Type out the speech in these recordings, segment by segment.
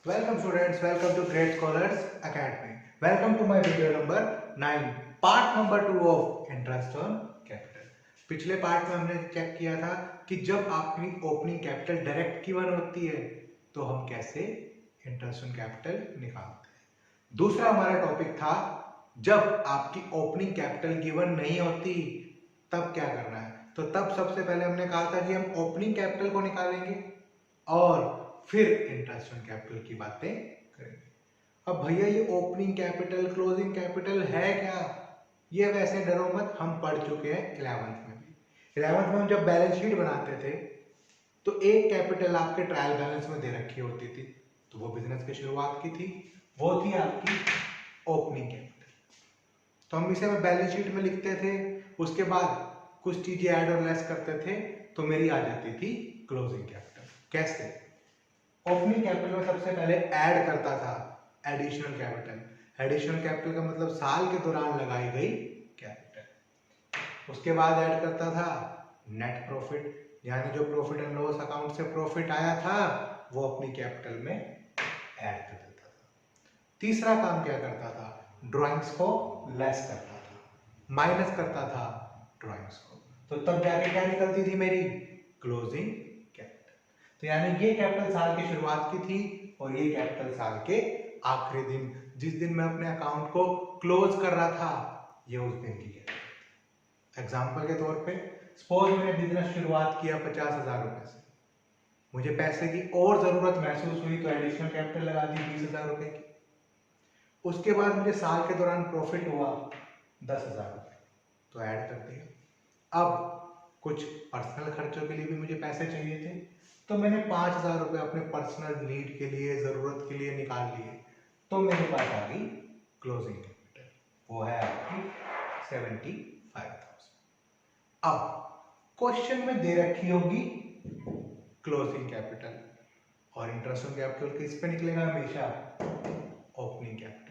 Welcome students, welcome to Great Scholars Academy. Welcome to my video number 9, part number 2 of interest on capital. पिछले part में हमने check किया था कि जब आपकी ओपनिंग कैपिटल डायरेक्ट गिवन होती है तो हम कैसे इंटरेस्ट ऑन कैपिटल निकालते हैं। दूसरा हमारा टॉपिक था जब आपकी ओपनिंग कैपिटल गिवन नहीं होती तब क्या करना है। तो तब सबसे पहले हमने कहा था कि हम ओपनिंग कैपिटल को निकालेंगे और फिर इंटरेस्ट ऑन कैपिटल की बातें करेंगे। अब भैया ये ओपनिंग कैपिटल क्लोजिंग कैपिटल है क्या, ये वैसे डरो मत, हम पढ़ चुके हैं 11th में भी। 11th में हम जब बैलेंस शीट बनाते थे तो एक कैपिटल आपके ट्रायल बैलेंस में दे रखी होती थी, तो वो बिजनेस की शुरुआत की थी, वो थी आपकी ओपनिंग कैपिटल। तो हम इसे बैलेंस शीट में लिखते थे, उसके बाद कुछ चीजें ऐड और लेस करते थे तो मेरी आ जाती थी क्लोजिंग कैपिटल। कैसे? ओपनिंग कैपिटल में सबसे पहले ऐड करता था एडिशनल कैपिटल। एडिशनल कैपिटल का मतलब साल के दौरान लगाई गई कैपिटल। उसके बाद ऐड करता था नेट प्रॉफिट, यानी जो प्रॉफिट एंड लॉस अकाउंट से प्रॉफिट आया था वो अपनी कैपिटल में ऐड कर देता था। तीसरा काम क्या करता था, ड्राइंग्स को लेस करता था, माइनस करता था ड्राइंग्स को, तो तब जाके क्या निकलती थी मेरी क्लोजिंग कैपिटल। तो यानी ये कैपिटल साल की शुरुआत की थी और ये कैपिटल साल के आखिरी दिन, जिस दिन मैं अपने अकाउंट को क्लोज कर रहा था, ये उस दिन की कैपिटल। एग्जाम्पल के तौर पे सपोज मैंने बिजनेस शुरुआत किया 50,000 रुपए से, मुझे पैसे की और जरूरत महसूस हुई तो एडिशनल कैपिटल लगा दी 20,000 रुपए की। उसके बाद मुझे साल के दौरान प्रॉफिट हुआ 10,000 रुपए, तो ऐड कर दिया। अब कुछ पर्सनल खर्चों के लिए भी मुझे पैसे चाहिए थे, तो मैंने 5,000 रुपए अपने पर्सनल नीड के लिए, जरूरत के लिए निकाल लिए, तो मेरे पास आ गई क्लोजिंग कैपिटल, वो है आपकी 75,000। अब क्वेश्चन में दे रखी होगी क्लोजिंग कैपिटल और इंटरेस्ट ऑन कैपिटल किस पे निकलेगा हमेशा, ओपनिंग कैपिटल।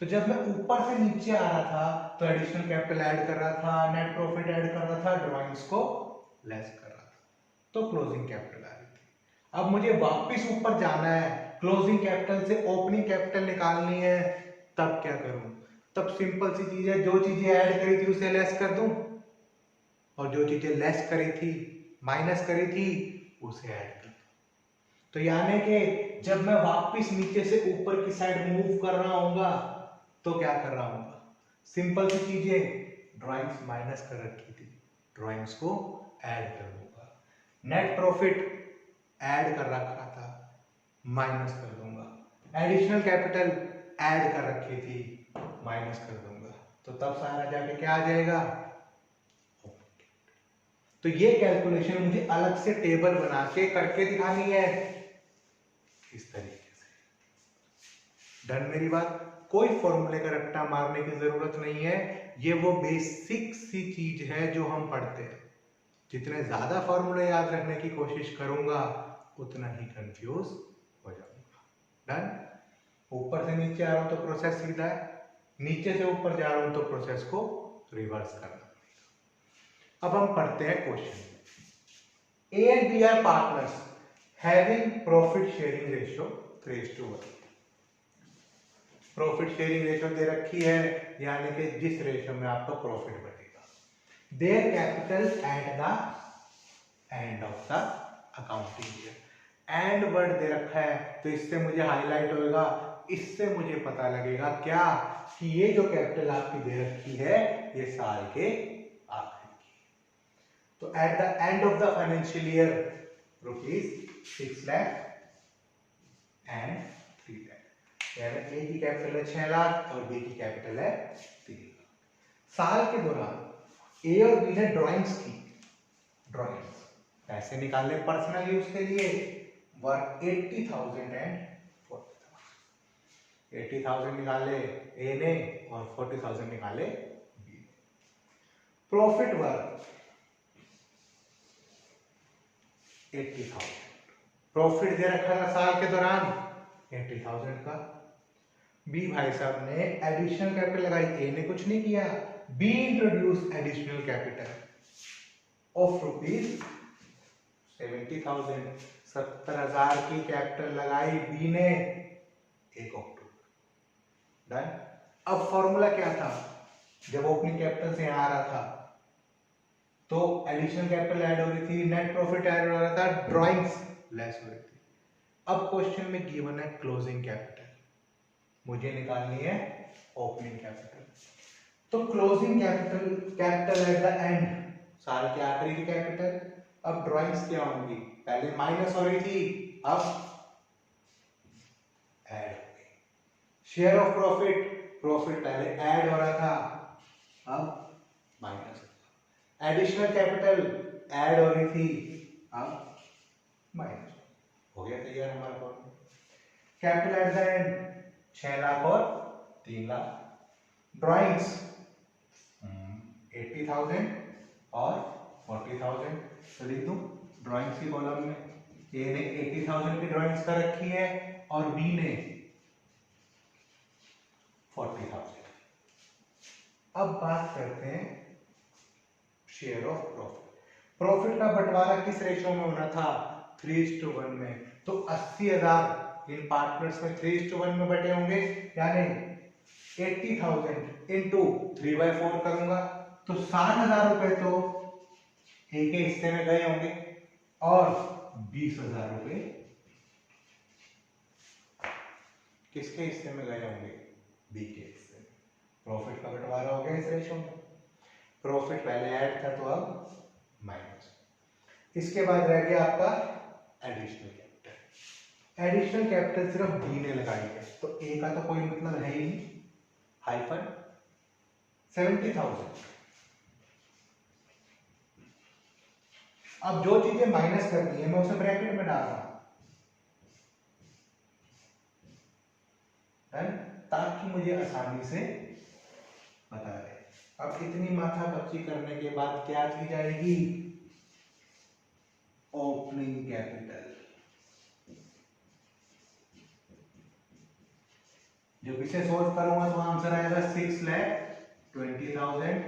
तो जब मैं ऊपर से नीचे आ रहा था तो एडिशनल कैपिटल ऐड कर रहा था, नेट प्रॉफिट ऐड कर रहा था, ड्राइंग्स को लेस कर रहा था, तो क्लोजिंग कैपिटल आ रही थी। अब मुझे वापस ऊपर जाना है, क्लोजिंग कैपिटल से ओपनिंग कैपिटल निकालनी है, तब क्या करूं? तब सिंपल सी चीज है, जो चीजें ऐड करी थी उसे लेस कर दूं और जो चीजें लेस करी थी, माइनस करी थी, उसे ऐड कर दूं। तो यानी कि जब मैं वापस नीचे से ऊपर की साइड मूव कर रहा हूंगा तो क्या कर रहा हूंगा, सिंपल सी चीजें, ड्राइंग्स माइनस कर रखी थी, ड्राइंग्स को ऐड कर दूंगा। नेट प्रॉफिट ऐड कर रखा था, माइनस कर दूंगा। एडिशनल कैपिटल ऐड कर रखी थी, माइनस कर दूंगा, तो तब सारा जाके क्या आ जाएगा। तो ये कैलकुलेशन मुझे अलग से टेबल बना के करके दिखानी है इस तरीके से। डन मेरी बात? कोई फॉर्मूले का रट्टा मारने की जरूरत नहीं है, ये वो बेसिक सी चीज है जो हम पढ़ते हैं। जितने ज्यादा फॉर्मूले याद रखने की कोशिश करूंगा उतना ही कंफ्यूज हो जाऊंगा। डन? ऊपर से नीचे आ रहा हूं तो प्रोसेस सीधा है, नीचे से ऊपर जा रहा हूं तो प्रोसेस को रिवर्स करना पड़ेगा। अब हम पढ़ते हैं question. A and B are partners having profit sharing ratio 3:1। Profit sharing ratio दे रखी है, यानी कि जिस रेशियो में आपका प्रॉफिट बढ़ेगा। Their capital at the end of the accounting year. End word दे रखा है तो इससे मुझे हाईलाइट होगा, इससे मुझे पता लगेगा क्या कि ये जो कैपिटल आपकी दे रखी है ये साल के आखिर की। तो eight the end of the financial year ₹6 lakh and 3 lakh, यानी ए की कैपिटल है 6 लाख और बी की कैपिटल है 3 लाख। साल के दौरान ए और बी ने ड्राइंग्स की, ड्राइंग्स पैसे निकालने पर्सनल यूज के लिए, वर्क 80,000 एंड 40,000। 80,000 निकाले ए ने और 40,000 निकाले बी ने। प्रॉफिट वर्क 80,000, प्रॉफिट दे रखा था साल के दौरान 80,000 का। बी भाई साहब ने एडिशनल कैपिटल लगाई, ए ने कुछ नहीं किया, be introduce additional capital of ₹70,000। 70,000 की कैपिटल लगाई बी ने 1 अक्टूबर। डन। अब फॉर्मूला क्या था, जब ओपनिंग कैपिटल से आ रहा था तो एडिशनल कैपिटल ऐड हो रही थी, नेट प्रॉफिट ऐड हो रहा था, ड्राइंग्स लेस हो रही थी। अब क्वेश्चन में गिवन है क्लोजिंग कैपिटल, मुझे निकालनी है ओपनिंग कैपिटल। तो closing capital at the and, साल के आखिरी की कैपिटल। अब ड्राइंग्स क्या होंगी, पहले माइनस हो रही थी, अब ऐड हो गई। शेयर ऑफ प्रॉफिट, प्रॉफिट पहले ऐड हो रहा था, अब माइनस। एडिशनल कैपिटल ऐड हो रही थी, अब माइनस हो गया तैयार हमारा formula. Capital at the and 6 lakh और 3 लाख। ड्राइंग्स 80,000 और 40,000। तो लिख दूं ड्राइंग्स की कॉलम में ए ने 80,000 की ड्राइंग्स कर रखी है और बी ने 40,000। अब बात करते हैं शेयर ऑफ प्रॉफिट। प्रॉफिट का बंटवारा किस रेशियो में होना था, 3:1 में। तो 80,000 इन पार्टनर्स में 3:1 में बटे होंगे, यानी 80,000 इंटू 3/4 करूंगा तो 60,000 रुपए तो ए के हिस्से में गए होंगे और 20,000 रुपए किसके हिस्से में गए होंगे, बी के हिस्से में। प्रॉफिट का बंटवारा हो गया इस रेशियो में। प्रॉफिट पहले ऐड था तो अब माइनस। इसके बाद रह गया आपका एडिशनल कैपिटल। एडिशनल कैपिटल सिर्फ बी ने लगाई है, तो ए का तो कोई मतलब है ही नहीं, हाइफन 70,000। अब जो चीजें माइनस करनी है मैं उसे ब्रैकेट में डाल रहा हूं, ताकि मुझे आसानी से पता रहे। अब इतनी माथा पच्ची करने के बाद क्या की जाएगी, ओपनिंग कैपिटल। जब इसे सोल्व करूंगा तो आंसर आएगा 6,20,000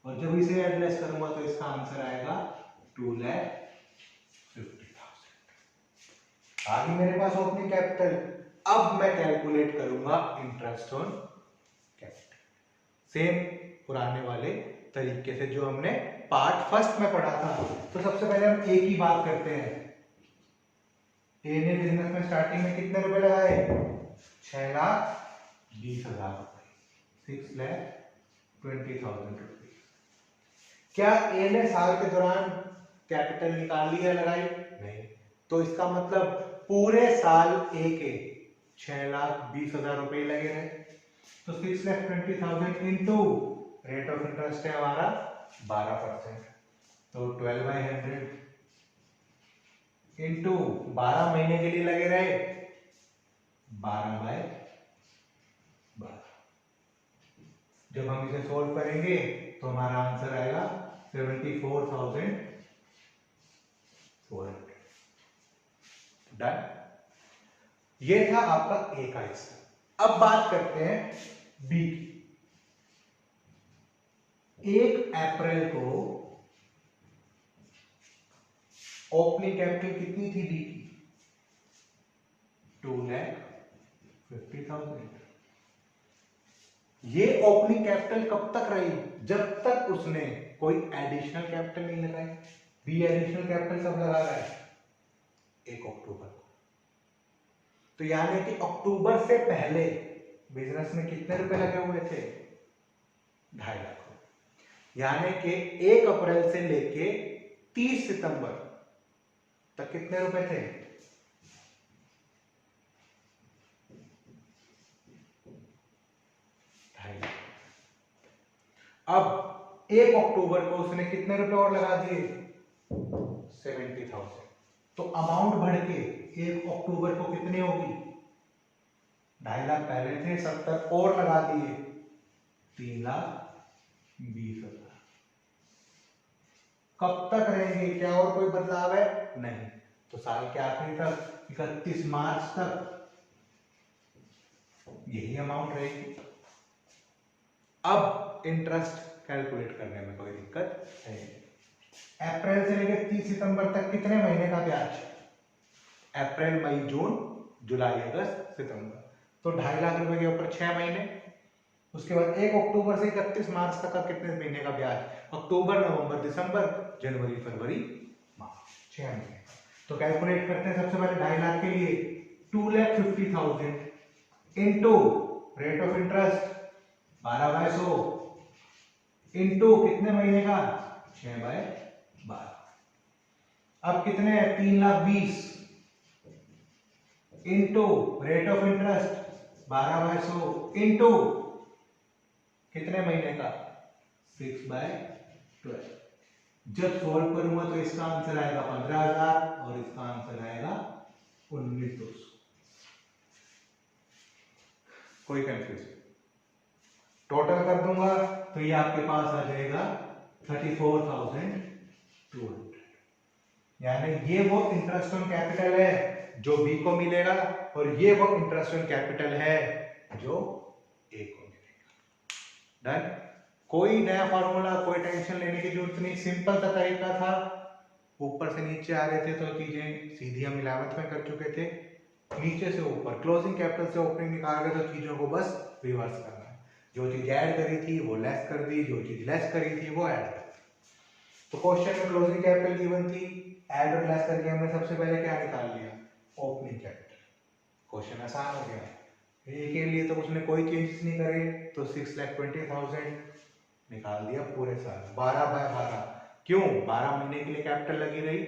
और जब इसे एडलेस करूंगा तो इसका आंसर आएगा 2,50,000। आगे मेरे पास ओपनिंग कैपिटल। अब मैं कैलकुलेट करूंगा इंटरेस्ट ऑन कैपिटल, सेम पुराने वाले तरीके से जो हमने पार्ट फर्स्ट में पढ़ा था। तो सबसे पहले हम ए की बात करते हैं। ए ने बिजनेस में स्टार्टिंग में कितने रुपए लगाए, 6,20,000 रुपए, 6,20,000 रुपए। क्या ए ने साल के दौरान कैपिटल निकाल ली है, लगाई नहीं, तो इसका मतलब पूरे साल ए के 6,20,000 रुपए लगे रहे। तो 6,20,000 इंटू रेट ऑफ इंटरेस्ट है हमारा 12%, तो 12/100 इंटू 12 महीने के लिए लगे रहे 12/12। जब हम इसे सोल्व करेंगे तो हमारा आंसर आएगा 74,400। डन। ये था आपका ए का हिस्सा। अब बात करते हैं बी की। 1 अप्रैल को ओपनिंग कैपिटल कितनी थी बी की, 2,50,000। ये ओपनिंग कैपिटल कब तक रही, जब तक उसने कोई एडिशनल कैपिटल नहीं लगाई। बी एडिशनल कैपिटल सब लगा रहा है 1 अक्टूबर को। तो यानी कि अक्टूबर से पहले बिजनेस में कितने रुपए लगे हुए थे, 2.5 लाख। यानी कि 1 अप्रैल से लेके 30 सितंबर तक कितने रुपए थे, 2.5 लाख। अब 1 अक्टूबर को उसने कितने रुपए और लगा दिए, 70,000। तो अमाउंट बढ़ के 1 अक्टूबर को कितनी होगी, 2.5 लाख पहले थे, 70 और लगा दिए 3,20,000। कब तक रहेंगे, क्या और कोई बदलाव है, नहीं। तो साल के आखिरी तक 31 मार्च तक यही अमाउंट रहेगी। अब इंटरेस्ट कैलकुलेट करने में कोई दिक्कत नहीं। अप्रैल से लेकर 30 सितंबर तक कितने महीने का ब्याज, अप्रैल मई जून जुलाई अगस्त सितंबर, तो 2.5 लाख रुपए के ऊपर 6 महीने। उसके बाद 1 अक्टूबर से 31 मार्च तक का कितने महीने का ब्याज, अक्टूबर नवंबर दिसंबर जनवरी फरवरी मार्च, 6 महीने। तो कैलकुलेट करते हैं सबसे पहले 2.5 लाख के लिए 2,50,000 into rate of interest 12/100 into कितने महीने का 6/12। अब कितने 3,20,000 into rate of interest 12/100 into कितने महीने का 6/12। जब सॉल्व करूंगा तो इसका आंसर आएगा 15,000 और इसका आंसर आएगा 19,200। कोई कंफ्यूजन? टोटल कर दूंगा तो ये आपके पास आ जाएगा 34,200, यानी ये वो इंटरेस्ट ऑन कैपिटल है जो बी को मिलेगा और ये वो इंटरेस्ट ऑन कैपिटल है जो ए को मिलेगा। डन। कोई नया फॉर्मूला, कोई टेंशन लेने की जरूरत नहीं, सिंपल सा तरीका था। ऊपर से नीचे आ रहे थे तो चीजें सीधी हम 11th में कर चुके थे, नीचे से ऊपर क्लोजिंग कैपिटल से ओपनिंग निकाल रहे तो चीजों को बस रिवर्स करना है। जो चीज ऐड करी थी वो लेस कर दी, जो चीज लेस करी थी वो ऐड कर दी। तो क्वेश्चन में क्लोजिंग कैपिटल गिवन थी, ऐड और लेस करके हमने सबसे पहले क्या निकाल लिया, ओपनिंग कैपिटल। क्वेश्चन आसान हो गया। ए के लिए तो उसने कोई चेंजेस नहीं करे तो 6,20,000 निकाल दिया पूरे साल 12/12। क्यों? 12 महीने के लिए कैपिटल लगी रही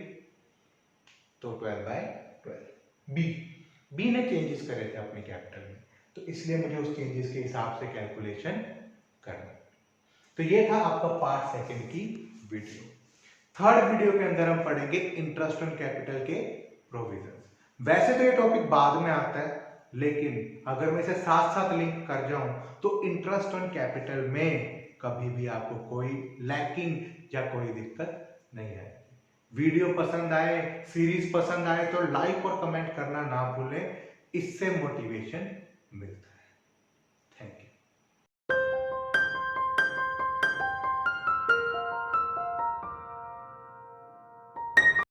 तो 12/12। बी ने चेंजेस करे थे अपने कैपिटल में, तो इसलिए मुझे उस चेंजेस के हिसाब से कैलकुलेशन करना। तो ये था आपका पार्ट सेकंड की वीडियो। थर्ड वीडियो के अंदर हम पढ़ेंगे इंटरेस्ट ऑन कैपिटल के प्रोविजंस। वैसे तो ये टॉपिक बाद में आता है, लेकिन अगर मैं इसे साथ साथ लिंक कर जाऊं तो इंटरेस्ट ऑन कैपिटल में कभी भी आपको कोई लैकिंग या कोई दिक्कत नहीं आएगी। वीडियो पसंद आए, सीरीज पसंद आए तो लाइक और कमेंट करना ना भूलें, इससे मोटिवेशन मिलता है।